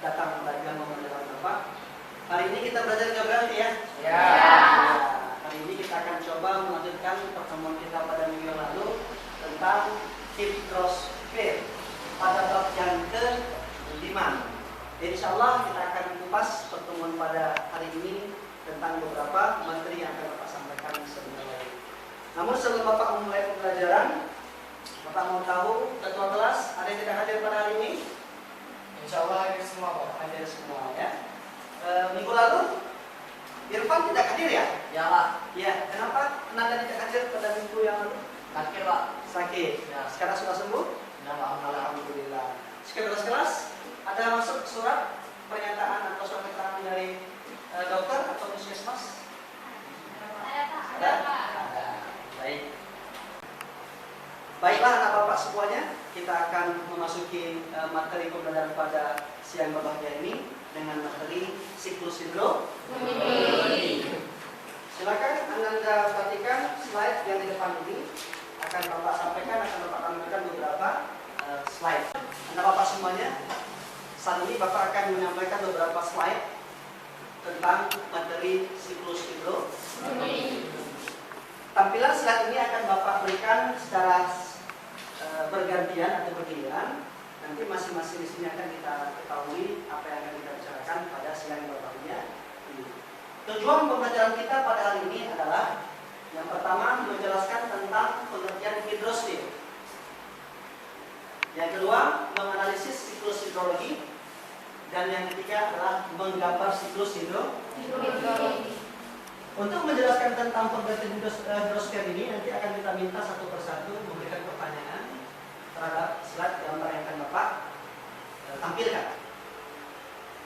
datang belajar mengenai Bapak. Hari ini kita belajar geografi ya? Ya. Hari ini kita akan coba melanjutkan pertemuan kita pada minggu yang lalu tentang hidrosfer pada bab yang ke-5. Insya Allah kita akan kupas pertemuan pada hari ini tentang beberapa materi yang akan Bapak sampaikan sebentar lagi. Namun sebelum Bapak memulai pembelajaran, Bapak mau tahu ketua kelas ada yang tidak hadir pada hari ini? Insya Allah hadir semua, Pak. Hadir semua ya. Minggu lalu Irfan tidak hadir ya? Ya, Pak. Ya, kenapa? Kenapa tidak hadir pada minggu yang lalu? Sakit, Pak. Sakit. Ya. Sekarang sudah sembuh? Ya, Pak. Alhamdulillah. Sekretaris kelas ada masuk surat pernyataan atau surat keterangan dari dokter atau puskesmas? Ada, Pak. Ada. Baik. Baiklah anak bapak semuanya, kita akan memasuki materi pembelajaran pada siang berbahagia ini dengan materi siklus hidrologi. Silakan Anda perhatikan slide yang di depan ini, akan Bapak sampaikan, akan Bapak tampilkan beberapa slide. Anak bapak semuanya, saat ini Bapak akan menyampaikan beberapa slide tentang materi siklus hidrologi. Tampilan slide ini akan Bapak berikan secara bergantian atau bergiliran. Nanti masing-masing di sini akan kita ketahui apa yang akan kita bicarakan pada siang berbahagia ini. Tujuan pembelajaran kita pada hari ini adalah yang pertama menjelaskan tentang pengertian hidrosfer. Yang kedua menganalisis siklus hidrologi. Dan yang ketiga adalah menggambar siklus hidrologi. Untuk menjelaskan tentang pengertian hidrosfer ini nanti akan kita minta satu persatu memberikan pertanyaan terhadap slide gambar yang akan Bapak tampilkan.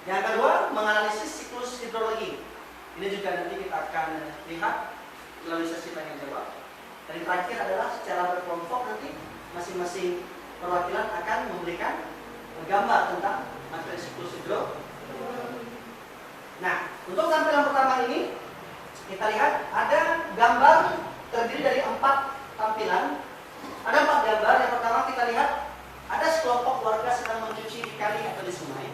Yang kedua menganalisis siklus hidrologi. Ini juga nanti kita akan lihat melalui sesi tanya jawab. Dan yang terakhir adalah secara berkelompok nanti masing-masing perwakilan akan memberikan gambar tentang materi siklus hidrologi. Nah, untuk tampilan pertama ini kita lihat ada gambar terdiri dari 4 tampilan. Ada 4 gambar. Yang pertama kita lihat ada sekelompok warga sedang mencuci di kali atau di sungai.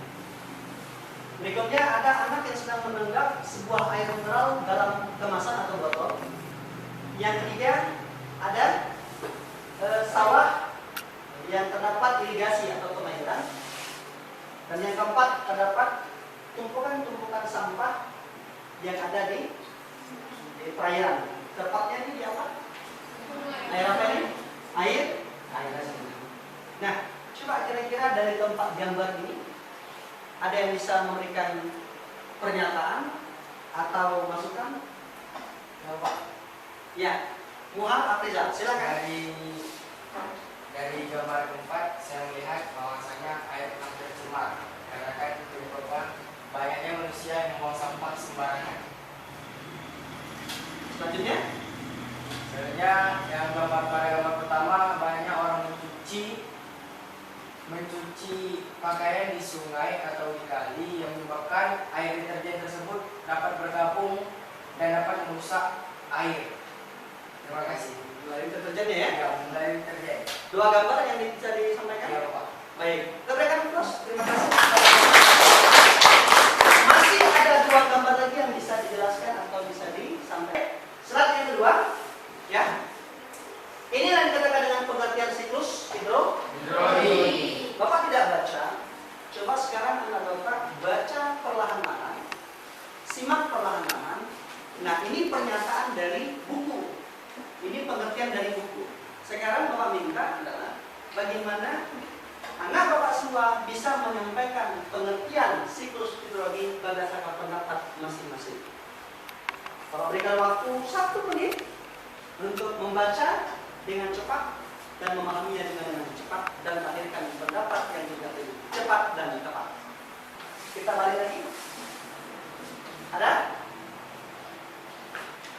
Berikutnya ada anak yang sedang menenggak sebuah air mineral dalam kemasan atau botol. Yang ketiga ada sawah yang terdapat irigasi atau pengairan. Dan yang keempat terdapat tumpukan-tumpukan sampah yang ada di perairan. Tepatnya ini di apa? Air apa ini? Air. Nah, coba kira-kira dari keempat gambar ini ada yang bisa memberikan pernyataan atau masukan? Bapak. Ya, Muhammad Afrizal, silakan. Dari gambar keempat saya melihat bahwasanya air telah tercemar karena kan menyebabkan banyaknya manusia yang membuang sampah sembarangan. Selanjutnya, Sebenarnya yang pada gambar pertama banyak orang mencuci pakaian di sungai atau di kali yang menyebabkan air deterjen tersebut dapat bergabung dan dapat merusak air. Terima kasih. mulai deterjennya ya. Ya, mulai deterjen. 2 gambar yang bisa disampaikan. Ya, Pak. Baik, kita berikan terus. Terima kasih. Masih ada 2 gambar lagi yang bisa dijelaskan atau bisa disampaikan. Slide yang kedua, ya. Ini yang dikatakan dengan pengertian siklus hidrologi. Bapak tidak baca. Coba sekarang anak Bapak baca perlahan-lahan. Simak perlahan-lahan. Nah, ini pernyataan dari buku. Ini pengertian dari buku. Sekarang Bapak minta adalah bagaimana anak Bapak semua bisa menyampaikan pengertian siklus hidrologi berdasarkan pendapat masing-masing. Bapak berikan waktu 1 menit untuk membaca dengan cepat dan memahaminya dengan cepat dan melahirkan pendapat yang juga lebih cepat dan tepat. Kita balik lagi. Ada?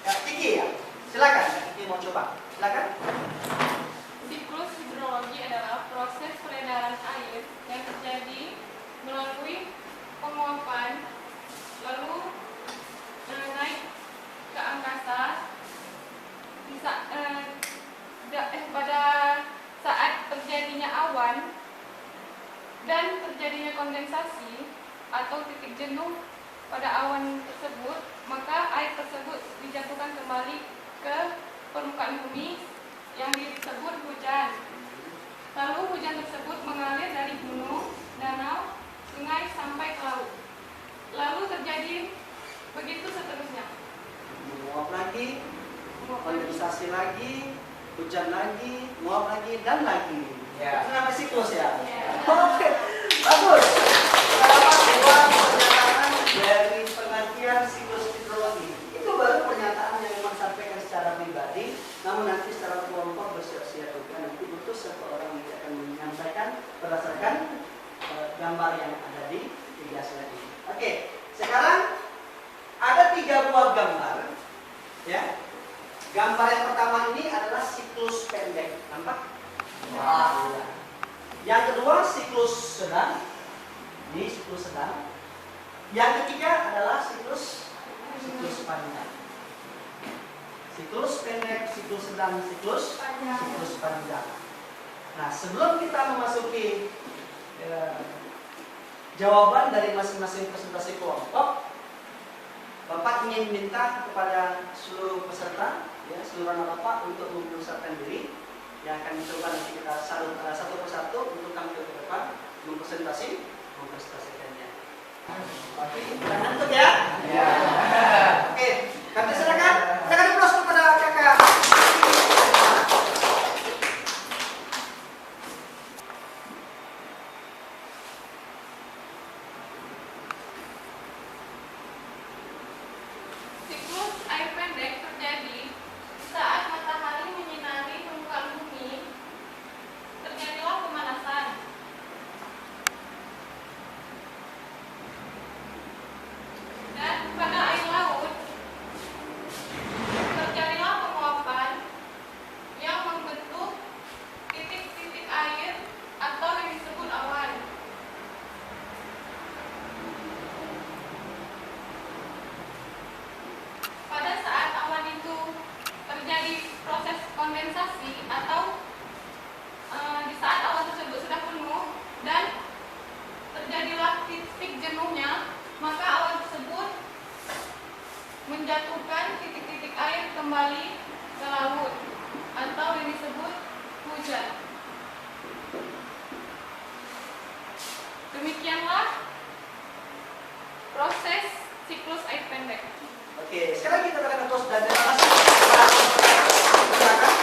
Ya, Kiki ya. Silakan. Kiki mau coba. Silakan. Siklus hidrologi adalah proses peredaran air yang terjadi melalui penguapan lalu naik ke angkasa pada saat terjadinya awan dan terjadinya kondensasi atau titik jenuh pada awan tersebut, maka air tersebut dijatuhkan kembali ke permukaan bumi yang disebut hujan. Lalu hujan tersebut mengalir dari gunung, danau, sungai sampai ke laut. Lalu terjadi begitu seterusnya. Menguap lagi, kondensasi lagi, hujan lagi, menguap lagi, dan lagi. Ya. Itu namanya siklus ya? Ya. Oke, bagus. Selamat buat pernyataan dari pengertian siklus hidrologi. Itu baru pernyataan yang memang sampaikan secara pribadi, namun nanti secara kelompok bersiap-siap juga. Nanti butuh satu orang yang akan menyampaikan berdasarkan gambar yang ada di tiga slide ini. Oke, sekarang ada 3 buah gambar. Ya, gambar yang pertama ini adalah siklus pendek. Nampak? Wah. Yang kedua siklus sedang. Ini siklus sedang. Yang ketiga adalah siklus panjang. Siklus pendek, siklus sedang, siklus panjang. Nah, sebelum kita memasuki jawaban dari masing-masing presentasi kelompok, Bapak ingin minta kepada seluruh peserta, ya, seluruh anak Bapak untuk mempersiapkan diri. Yang akan mencoba nanti kita satu persatu untuk tampil ke depan mempresentasikannya. Oke, jangan ngantuk ya. Ya. Oke, nanti silakan diproses kepada kakak. Siklus air pendek terjadi saat matahari menyinari permukaan bumi, terjadilah pemanasan. Dan pada air laut, terjadilah penguapan yang membentuk titik-titik air atau yang disebut awan. Pada saat awan itu terjadi proses kondensasi atau di saat awan tersebut sudah penuh dan terjadilah titik jenuhnya, maka awan tersebut menjatuhkan titik-titik air kembali ke laut atau yang disebut hujan. Demikianlah proses siklus air pendek. Oke, sekarang kita akan terus dan terima kasih kepada silakan.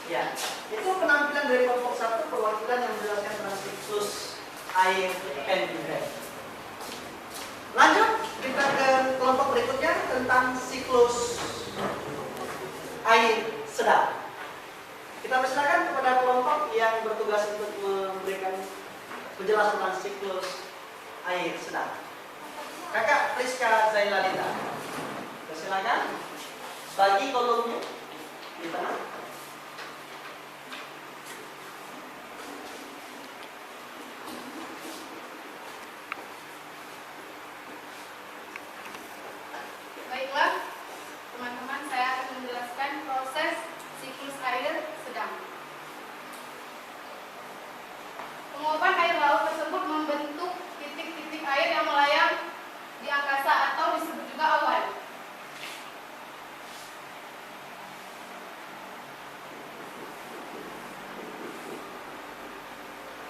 Ya, itu penampilan dari kelompok 1 perwakilan yang menjelaskan tentang siklus air pendek. Lanjut kita ke kelompok berikutnya tentang siklus air sedang. Kita persilakan kepada kelompok yang bertugas untuk memberikan penjelasan tentang siklus air sedang. Kakak Priska Zailalita, silakan bagi kolomnya di tengah. Baiklah, teman-teman, saya akan menjelaskan proses siklus air sedang. Penguapan air laut tersebut membentuk titik-titik air yang melayang di angkasa atau disebut juga awan.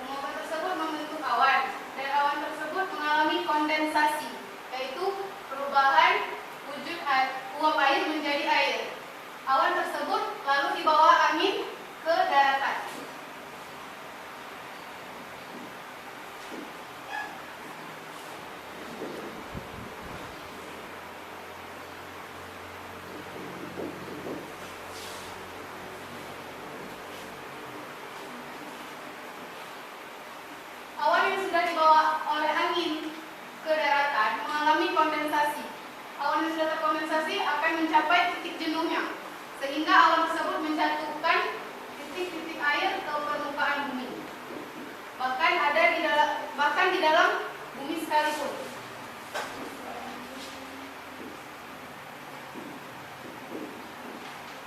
Penguapan tersebut membentuk awan, dan awan tersebut mengalami kondensasi, yaitu perubahan wujud uap air menjadi air. Awan tersebut lalu dibawa angin ke daratan. Awan yang sudah dibawa oleh angin ke daratan mengalami kondensasi. Awan yang sudah terkondensasi akan mencapai titik jenuhnya, sehingga awan tersebut menjatuhkan titik-titik air ke permukaan bumi. Bahkan di dalam bumi sekalipun.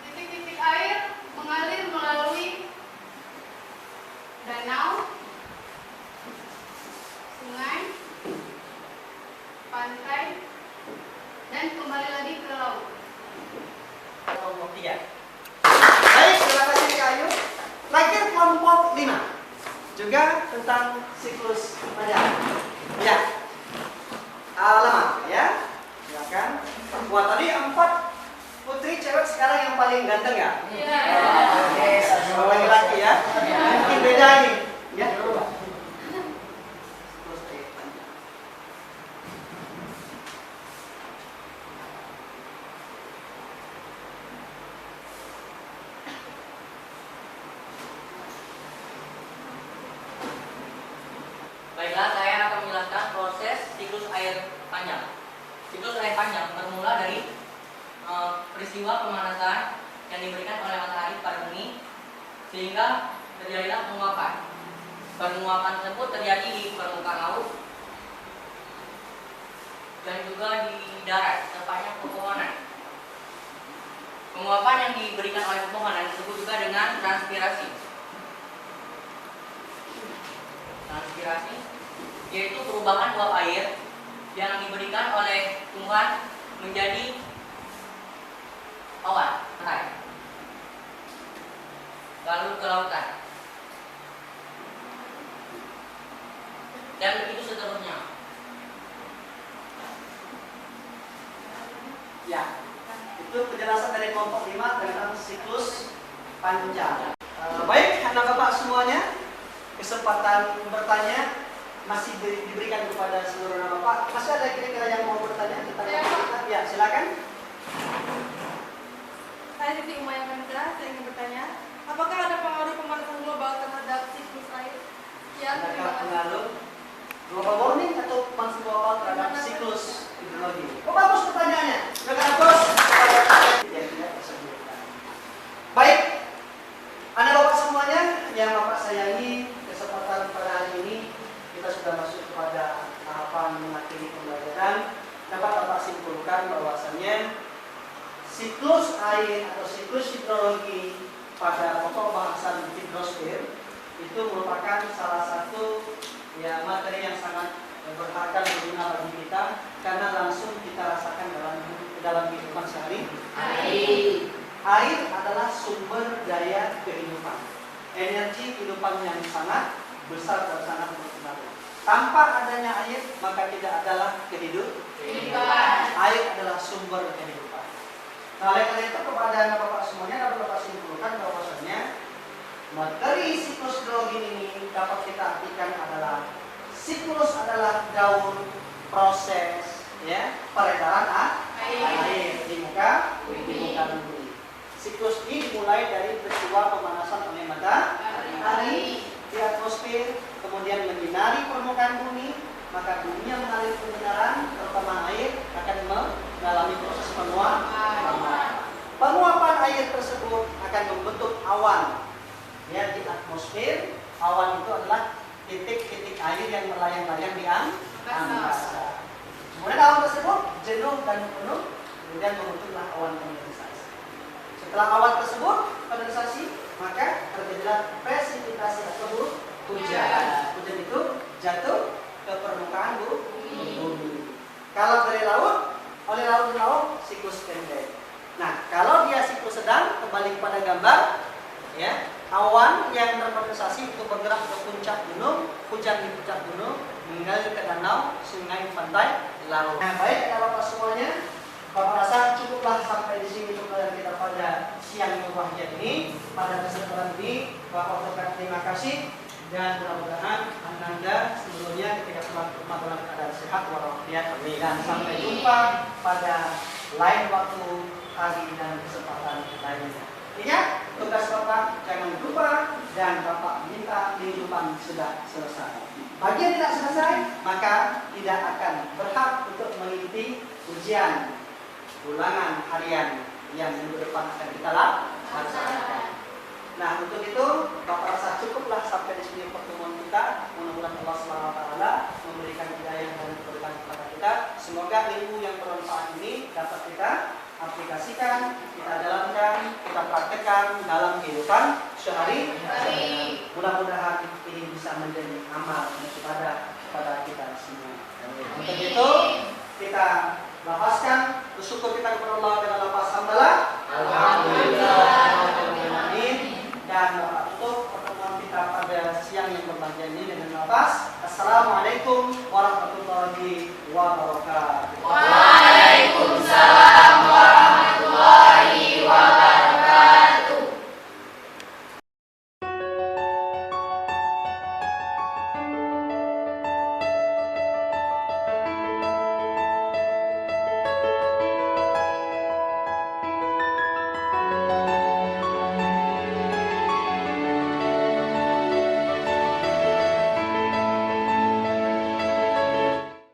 Titik-titik air mengalir melalui danau, sungai, pantai, dan kembali lagi ke laut. Kelompok 3. Baik, terima kasih Kak Ayu. Terakhir kelompok 5. Juga tentang siklus majar. Ya. Lama ya. Silakan. Wah, tadi 4 putri cewek sekarang yang paling ganteng ya? Iya. Oke, sama laki-laki ya. Mungkin beda nih. Ya. Baiklah, saya akan menjelaskan proses siklus air panjang. Siklus air panjang bermula dari peristiwa pemanasan yang diberikan oleh matahari pada bumi sehingga terjadilah penguapan. Penguapan tersebut terjadi di permukaan laut dan juga di darat, tepatnya pepohonan. Penguapan yang diberikan oleh pepohonan disebut juga dengan transpirasi. Transpirasi yaitu perubahan uap air yang diberikan oleh Tuhan menjadi awan, lalu ke lautan, dan begitu seterusnya. Ya, itu penjelasan dari kelompok 5 tentang siklus panjang. Baik, anak bapak semuanya, kesempatan bertanya masih diberikan kepada seluruh anak bapak. Masih ada kira-kira yang mau bertanya tentang kita? Ya, silakan. Saya Siti Umaya Kanza, saya ingin bertanya, apakah ada pengaruh pemanasan global terhadap siklus air? Ya, terima Adakah kasih. pengaruh global warming atau pemanasan global terhadap siklus hidrologi? Oh, bagus pertanyaannya. Silakan bos. Yang tidak disebutkan. Baik, anak bapak semuanya yang bapak sayangi, kesempatan pada hari ini kita sudah masuk kepada tahapan mengakhiri pembelajaran. Dapat bapak simpulkan bahwasannya siklus air atau siklus hidrologi pada pokok bahasan hidrosfer itu merupakan salah satu ya materi yang sangat berharga berguna bagi kita karena langsung kita rasakan dalam kehidupan sehari-hari. Air adalah sumber daya kehidupan, energi kehidupan yang sangat besar dan sangat berpengaruh. Tanpa adanya air maka tidak adalah kehidupan. Air adalah sumber kehidupan. Nah, oleh karena itu kepada anak bapak semuanya dapat bapak simpulkan bahwasanya materi siklus hidrologi ini dapat kita artikan adalah siklus adalah daur proses ya peredaran air di muka bumi. Siklus ini dimulai dari peristiwa pemanasan oleh matahari di atmosfer, kemudian menyinari permukaan bumi, maka buminya mengalir penyinaran, terutama air akan mengalami proses penguapan. Penguapan air tersebut akan membentuk awan ya di atmosfer. Awan itu adalah titik-titik air yang melayang-layang di angkasa. Kemudian awan tersebut jenuh dan penuh, kemudian membentuklah awan kondensasi. Setelah awan tersebut kondensasi, maka terjadilah presipitasi atau hujan. Hujan itu jatuh ke permukaan bumi. Kalau dari laut, oleh laut siklus pendek. Nah, kalau dia siklus sedang, kembali kepada gambar, ya, awan yang terkondensasi itu bergerak ke puncak gunung, hujan di puncak gunung, mengalir ke danau, sungai, pantai, laut. Nah, baik bapak semuanya, bapak rasa cukuplah sampai di sini pembelajaran kita pada siang Minggu pagi ini. Pada kesempatan ini, bapak ucapkan terima kasih. Dan mudah-mudahan Anda sebelumnya ketika selamat dalam keadaan sehat walafiat. Dan sampai jumpa pada lain waktu, hari dan kesempatan lainnya. Ingat, tugas Bapak jangan lupa dan Bapak minta kehidupan sudah selesai. Bagi yang tidak selesai, maka tidak akan berhak untuk mengikuti ujian ulangan harian yang minggu depan akan kita laksanakan. Nah, untuk itu Bapak rasa cukuplah sampai di sini pertemuan kita. Mudah-mudahan Allah SWT memberikan hidayah dan keberkahan kepada kita. Semoga ilmu yang bermanfaat ini dapat kita aplikasikan, kita jalankan, kita praktekkan dalam kehidupan sehari-hari. Mudah-mudahan ini bisa menjadi amal kepada kita semua. Untuk itu kita lafazkan bersyukur kita kepada Allah dengan lafaz hamdalah. Amin. Dan Bapak tutup pertemuan kita pada siang yang berbahagia ini dengan lafaz Assalamualaikum warahmatullahi wabarakatuh.